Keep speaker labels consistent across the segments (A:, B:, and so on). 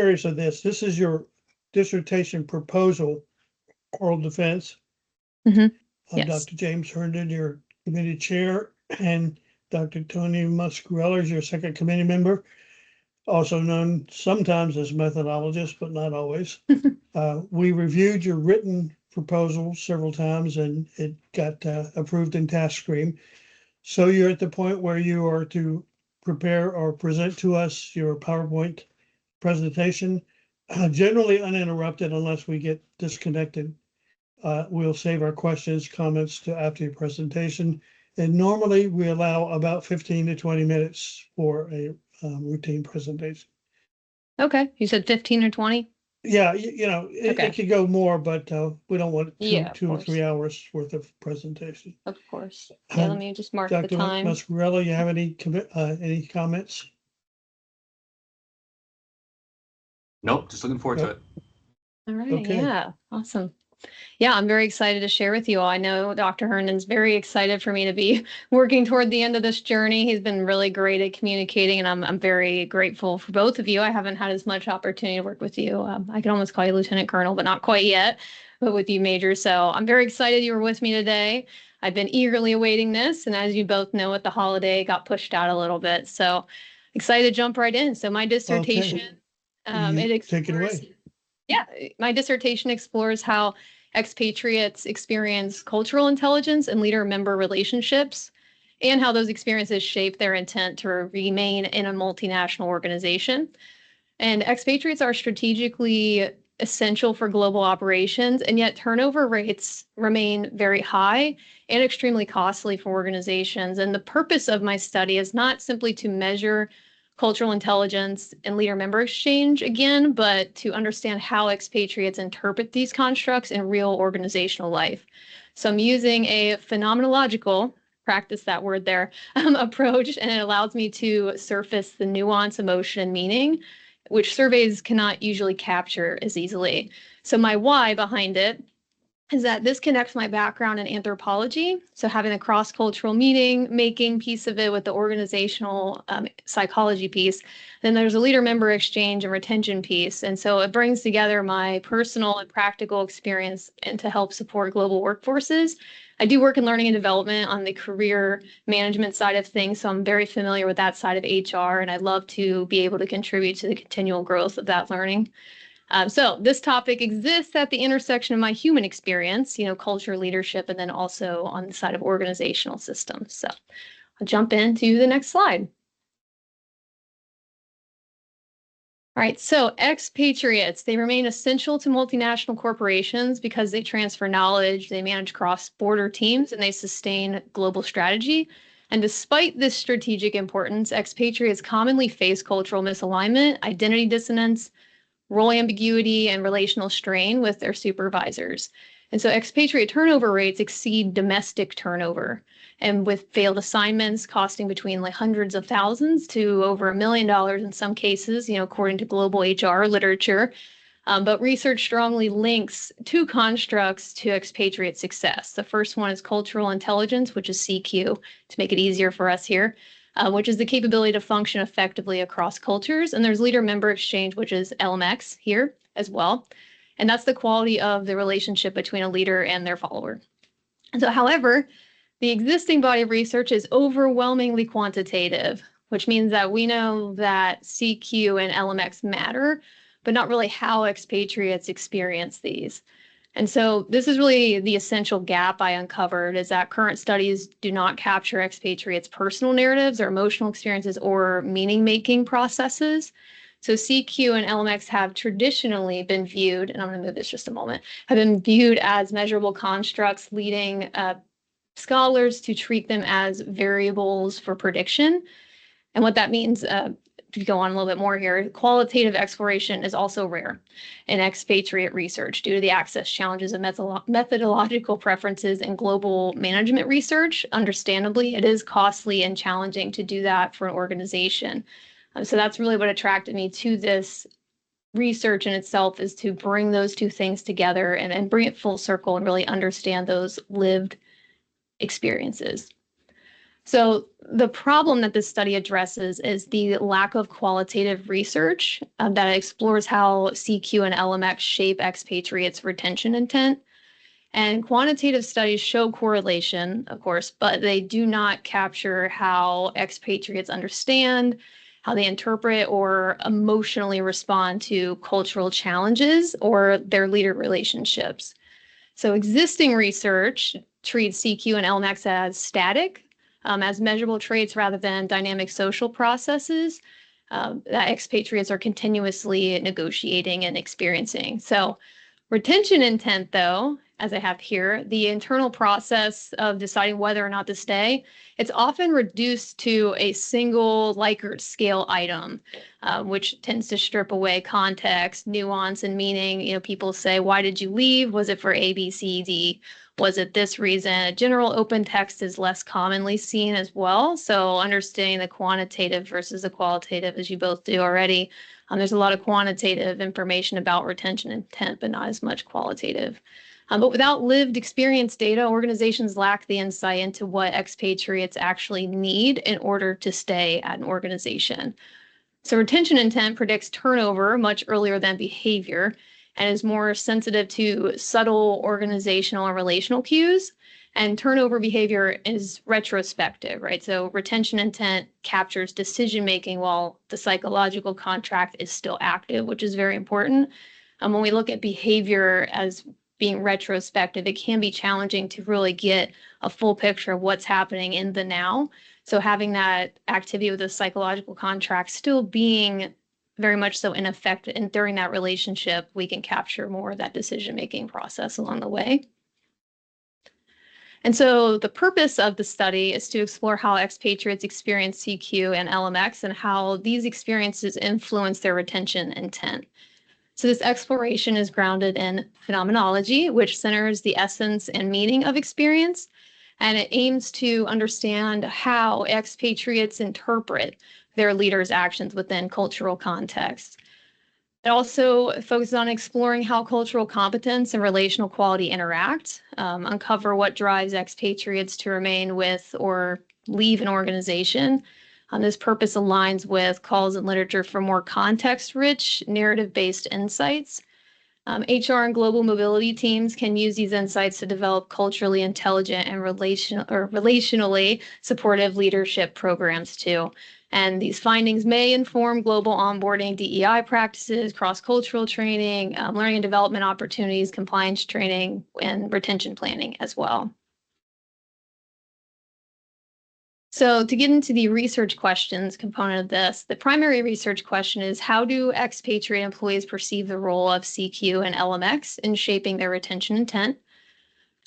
A: curious of this. This is your dissertation proposal, oral defense.
B: Yes.
A: Dr. James Herndon, your committee chair, and Dr. Tony Muscarella is your second committee member, also known sometimes as methodologist, but not always. We reviewed your written proposal several times and it got approved in task stream. So you're at the point where you are to prepare or present to us your PowerPoint presentation, generally uninterrupted unless we get disconnected. We'll save our questions, comments to after your presentation. And normally we allow about 15 to 20 minutes for a routine presentation.
B: Okay. You said 15 or 20?
A: Yeah, it could go more, but we don't want two or 3 hours worth of presentation.
B: Of course. Yeah, let me just mark the time.
A: Dr. Muscarella, you have any comments?
C: Nope, just looking forward to it.
B: All right.
A: Okay.
B: Yeah. Awesome. Yeah, I'm very excited to share with you all. I know Dr. Herndon's very excited for me to be working toward the end of this journey. He's been really great at communicating, and I'm very grateful for both of you. I haven't had as much opportunity to work with you. I can almost call you Lieutenant Colonel, but not quite yet, but with you, Major. So I'm very excited you were with me today. I've been eagerly awaiting this, and as you both know, with the holiday, got pushed out a little bit. So excited to jump right in. So my dissertation,
A: Take it away.
B: Yeah, my dissertation explores how expatriates experience cultural intelligence and leader-member relationships, and how those experiences shape their intent to remain in a multinational organization. And expatriates are strategically essential for global operations, and yet turnover rates remain very high and extremely costly for organizations. And the purpose of my study is not simply to measure cultural intelligence and leader-member exchange again, but to understand how expatriates interpret these constructs in real organizational life. So I'm using a phenomenological, practice that word there, approach, and it allows me to surface the nuance, emotion, and meaning, which surveys cannot usually capture as easily. So my why behind it is that this connects my background in anthropology. So having the cross-cultural making piece of it with the organizational psychology piece, then there's a leader-member exchange and retention piece. And so it brings together my personal and practical experience and to help support global workforces. I do work in learning and development on the career management side of things, so I'm very familiar with that side of HR, and I love to be able to contribute to the continual growth of that learning. So this topic exists at the intersection of my human experience, culture, leadership, and then also on the side of organizational systems. So I'll jump into the next slide. All right, so expatriates, they remain essential to multinational corporations because they transfer knowledge, they manage cross-border teams, and they sustain global strategy. And despite this strategic importance, expatriates commonly face cultural misalignment, identity dissonance, role ambiguity, and relational strain with their supervisors. And so expatriate turnover rates exceed domestic turnover, and with failed assignments costing between hundreds of thousands to over $1 million in some cases, according to global HR literature. But research strongly links two constructs to expatriate success. The first one is cultural intelligence, which is CQ, to make it easier for us here. Which is the capability to function effectively across cultures. And there's leader-member exchange, which is LMX here as well. And that's the quality of the relationship between a leader and their follower. And so, however, the existing body of research is overwhelmingly quantitative, which means that we know that CQ and LMX matter, but not really how expatriates experience these. And so this is really the essential gap I uncovered, is that current studies do not capture expatriates' personal narratives or emotional experiences or meaning-making processes. So CQ and LMX have traditionally been viewed, and I'm going to move this just a moment, have been viewed as measurable constructs, leading scholars to treat them as variables for prediction. And what that means, to go on a little bit more here, qualitative exploration is also rare in expatriate research due to the access challenges of methodological preferences in global management research. Understandably, it is costly and challenging to do that for an organization. So that's really what attracted me to this research in itself, is to bring those two things together and bring it full circle and really understand those lived experiences. So the problem that this study addresses is the lack of qualitative research that explores how CQ and LMX shape expatriates' retention intent. And quantitative studies show correlation, of course, but they do not capture how expatriates understand, how they interpret or emotionally respond to cultural challenges or their leader relationships. So existing research treats CQ and LMX as static, as measurable traits rather than dynamic social processes that expatriates are continuously negotiating and experiencing. So retention intent, though, as I have here, the internal process of deciding whether or not to stay, it's often reduced to a single Likert scale item, which tends to strip away context, nuance, and meaning. You know, people say, why did you leave? Was it for A, B, C, D? Was it this reason? A general open text is less commonly seen as well. So understanding the quantitative versus the qualitative, as you both do already, there's a lot of quantitative information about retention intent, but not as much qualitative. But without lived experience data, organizations lack the insight into what expatriates actually need in order to stay at an organization. So retention intent predicts turnover much earlier than behavior and is more sensitive to subtle organizational and relational cues. And turnover behavior is retrospective, right? So retention intent captures decision making while the psychological contract is still active, which is very important. When we look at behavior as being retrospective, it can be challenging to really get a full picture of what's happening in the now. So having that activity with the psychological contract still being very much so in effect, and during that relationship, we can capture more of that decision-making process along the way. And so the purpose of the study is to explore how expatriates experience CQ and LMX and how these experiences influence their retention intent. So this exploration is grounded in phenomenology, which centers the essence and meaning of experience, and it aims to understand how expatriates interpret their leaders' actions within cultural contexts. It also focuses on exploring how cultural competence and relational quality interact, uncover what drives expatriates to remain with or leave an organization. This purpose aligns with calls in literature for more context-rich, narrative-based insights. HR and global mobility teams can use these insights to develop culturally intelligent and relationally supportive leadership programs too. And these findings may inform global onboarding, DEI practices, cross-cultural training, learning and development opportunities, compliance training, and retention planning as well. So to get into the research questions component of this, the primary research question is, how do expatriate employees perceive the role of CQ and LMX in shaping their retention intent?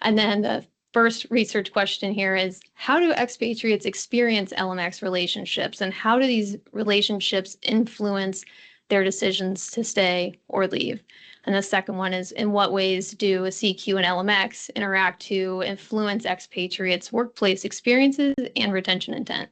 B: And then the first research question here is, how do expatriates experience LMX relationships, and how do these relationships influence their decisions to stay or leave? And the second one is, in what ways do CQ and LMX interact to influence expatriates' workplace experiences and retention intent?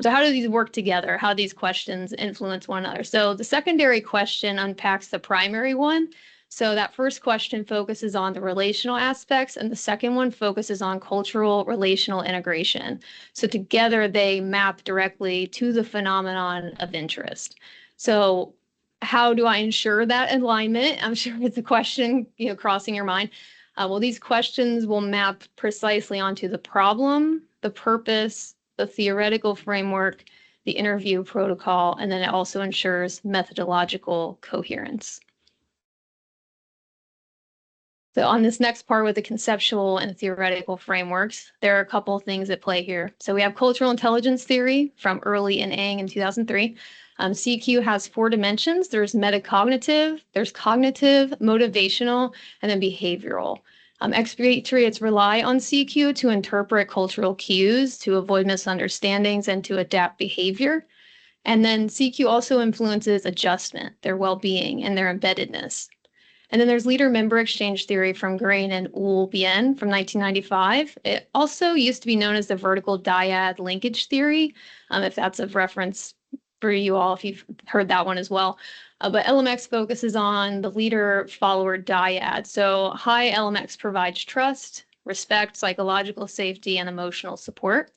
B: So how do these work together? How do these questions influence one another? So the secondary question unpacks the primary one. So that first question focuses on the relational aspects, and the second one focuses on cultural relational integration. So together they map directly to the phenomenon of interest. So how do I ensure that alignment? I'm sure it's a question, crossing your mind. Well, these questions will map precisely onto the problem, the purpose, the theoretical framework, the interview protocol, and then it also ensures methodological coherence. So on this next part with the conceptual and theoretical frameworks, there are a couple of things at play here. So we have cultural intelligence theory from Early and Ang in 2003. CQ has 4 dimensions. There's metacognitive, there's cognitive, motivational, and then behavioral. Expatriates rely on CQ to interpret cultural cues, to avoid misunderstandings, and to adapt behavior. And then CQ also influences adjustment, their well-being, and their embeddedness. And then there's leader-member exchange theory from Grain and Bien from 1995. It also used to be known as the vertical dyad linkage theory, if that's of reference for you all, if you've heard that one as well. But LMX focuses on the leader-follower dyad. So high LMX provides trust, respect, psychological safety, and emotional support.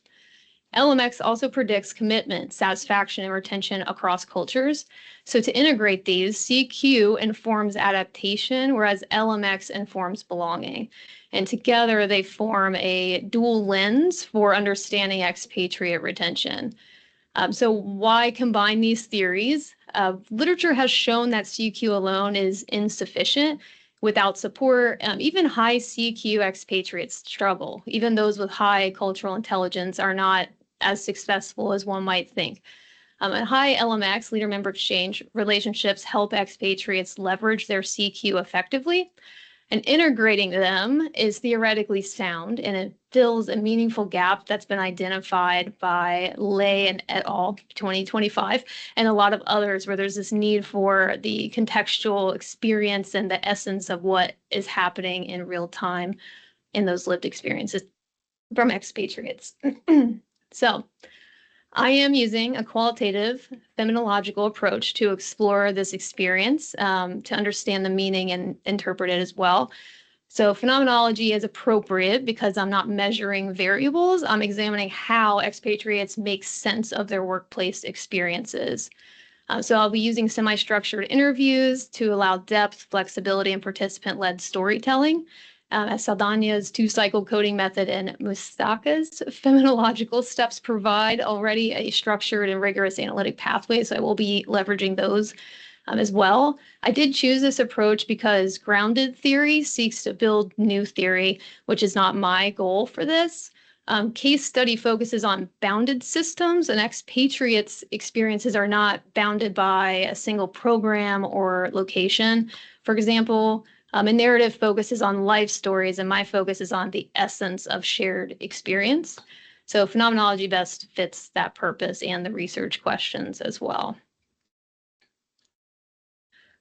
B: LMX also predicts commitment, satisfaction, and retention across cultures. So to integrate these, CQ informs adaptation, whereas LMX informs belonging. And together they form a dual lens for understanding expatriate retention. So why combine these theories? Literature has shown that CQ alone is insufficient. Without support, even high CQ expatriates struggle. Even those with high cultural intelligence are not as successful as one might think. At high LMX, leader-member exchange relationships help expatriates leverage their CQ effectively. And integrating them is theoretically sound, and it fills a meaningful gap that's been identified by Lay and et al. 2025, and a lot of others where there's this need for the contextual experience and the essence of what is happening in real time in those lived experiences from expatriates. So I am using a qualitative phenomenological approach to explore this experience, to understand the meaning and interpret it as well. So phenomenology is appropriate because I'm not measuring variables. I'm examining how expatriates make sense of their workplace experiences. So I'll be using semi-structured interviews to allow depth, flexibility, and participant-led storytelling. As Saldana's two-cycle coding method and Mustaka's phenomenological steps provide already a structured and rigorous analytic pathway, so I will be leveraging those as well. I did choose this approach because grounded theory seeks to build new theory, which is not my goal for this. Case study focuses on bounded systems, and expatriates' experiences are not bounded by a single program or location. For example, a narrative focuses on life stories, and my focus is on the essence of shared experience. So phenomenology best fits that purpose and the research questions as well.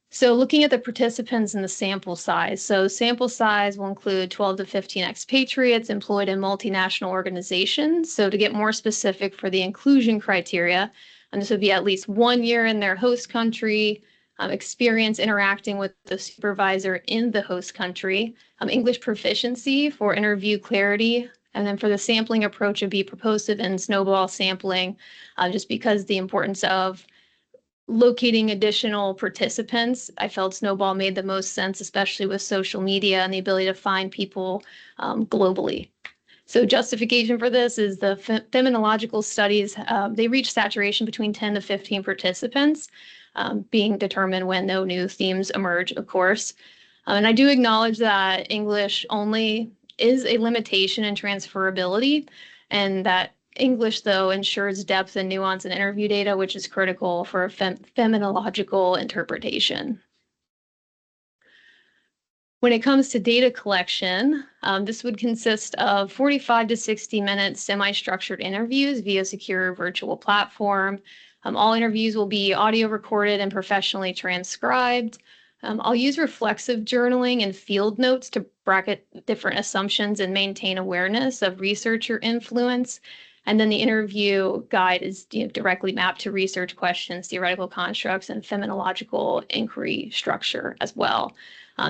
B: So looking at the participants and the sample size. So sample size will include 12 to 15 expatriates employed in multinational organizations. So to get more specific for the inclusion criteria, and this would be at least 1 year in their host country, experience interacting with the supervisor in the host country, English proficiency for interview clarity, and then for the sampling approach, it would be propulsive and snowball sampling, just because the importance of locating additional participants. I felt snowball made the most sense, especially with social media and the ability to find people globally. So justification for this is the phenomenological studies, they reach saturation between 10 to 15 participants, being determined when no new themes emerge, of course. And I do acknowledge that English only is a limitation in transferability, and that English, though, ensures depth and nuance in interview data, which is critical for phenomenological interpretation. When it comes to data collection, this would consist of 45 to 60 minute semi-structured interviews via secure virtual platform. All interviews will be audio recorded and professionally transcribed. I'll use reflexive journaling and field notes to bracket different assumptions and maintain awareness of researcher influence. And then the interview guide is directly mapped to research questions, theoretical constructs, and phenomenological inquiry structure as well.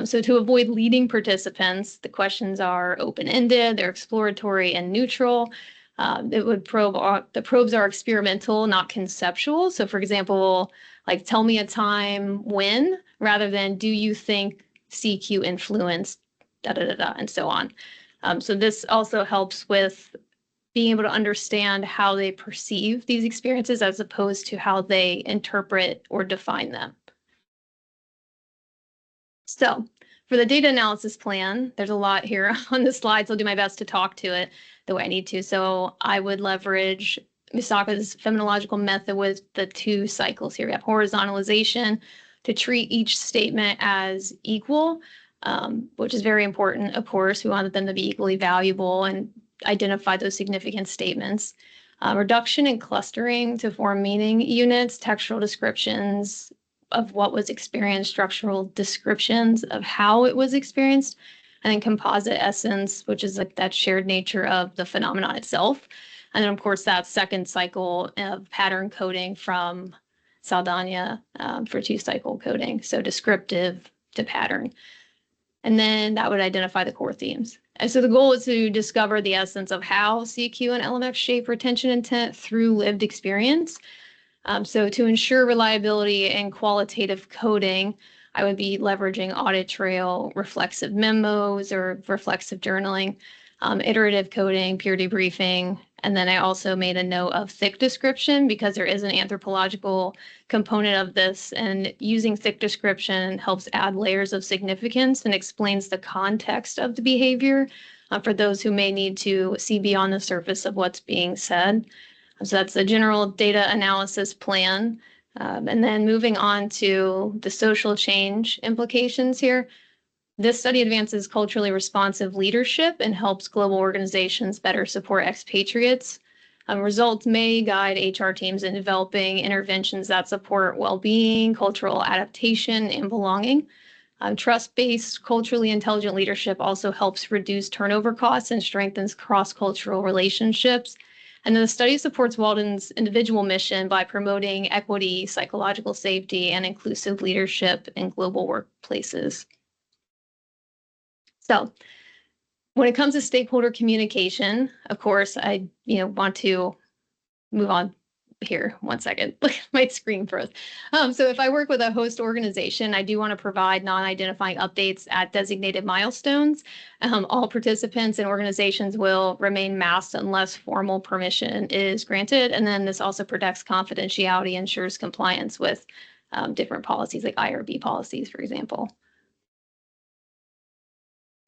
B: So to avoid leading participants, the questions are open-ended, they're exploratory and neutral. The probes are experimental, not conceptual. So for example, like tell me a time when, rather than do you think CQ influenced, and so on. So this also helps with being able to understand how they perceive these experiences as opposed to how they interpret or define them. So for the data analysis plan, there's a lot here on the slides. I'll do my best to talk to it the way I need to. So I would leverage Misaka's phenomenological method with the 2 cycles here. We have horizontalization to treat each statement as equal, which is very important, of course. We wanted them to be equally valuable and identify those significant statements. Reduction and clustering to form meaning units, textual descriptions of what was experienced, structural descriptions of how it was experienced, and then composite essence, which is like that shared nature of the phenomenon itself. And then, of course, that second cycle of pattern coding from Saldana for 2-cycle coding, so descriptive to pattern. And then that would identify the core themes. And so the goal is to discover the essence of how CQ and LMX shape retention intent through lived experience. So to ensure reliability and qualitative coding, I would be leveraging audit trail, reflexive memos or reflexive journaling, iterative coding, peer debriefing. And then I also made a note of thick description because there is an anthropological component of this, and using thick description helps add layers of significance and explains the context of the behavior for those who may need to see beyond the surface of what's being said. So that's the general data analysis plan. And then moving on to the social change implications here. This study advances culturally responsive leadership and helps global organizations better support expatriates. Results may guide HR teams in developing interventions that support well-being, cultural adaptation, and belonging. Trust-based, culturally intelligent leadership also helps reduce turnover costs and strengthens cross-cultural relationships. And then the study supports Walden's individual mission by promoting equity, psychological safety, and inclusive leadership in global workplaces. So when it comes to stakeholder communication, of course, I want to move on here. 1 second, my screen froze. So if I work with a host organization, I do want to provide non-identifying updates at designated milestones. All participants and organizations will remain masked unless formal permission is granted. And then this also protects confidentiality, ensures compliance with different policies like IRB policies, for example.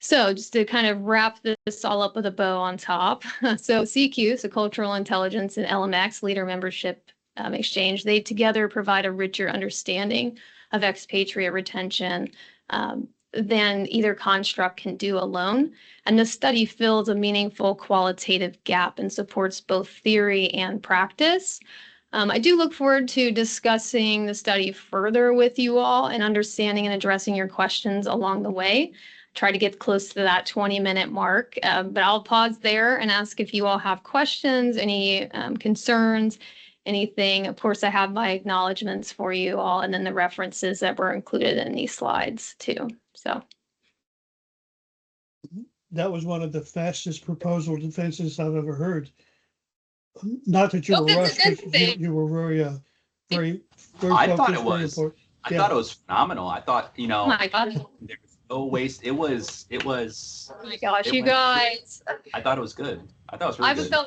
B: So just to kind of wrap this all up with a bow on top. So CQ, so Cultural Intelligence, and LMX, Leader Membership Exchange, they together provide a richer understanding of expatriate retention than either construct can do alone. And this study fills a meaningful qualitative gap and supports both theory and practice. I do look forward to discussing the study further with you all and understanding and addressing your questions along the way. Try to get close to that 20-minute mark, but I'll pause there and ask if you all have questions, any concerns, anything. Of course, I have my acknowledgements for you all, and then the references that were included in these slides too. So
A: That was one of the fastest proposal defenses I've ever heard. Not that you
B: Oh,
A: were
B: that's a
A: rushed,
B: good
A: but you,
B: thing.
A: you were very
C: I thought
A: focused,
C: it
A: very
C: was.
A: important.
C: I
A: Yeah.
C: thought it was phenomenal. I thought,
B: oh my gosh,
C: there was no waste. It was.
B: oh my gosh,
C: It
B: you
C: went-
B: guys.
C: I thought it was good. I thought it was really
B: I've
C: good.
B: felt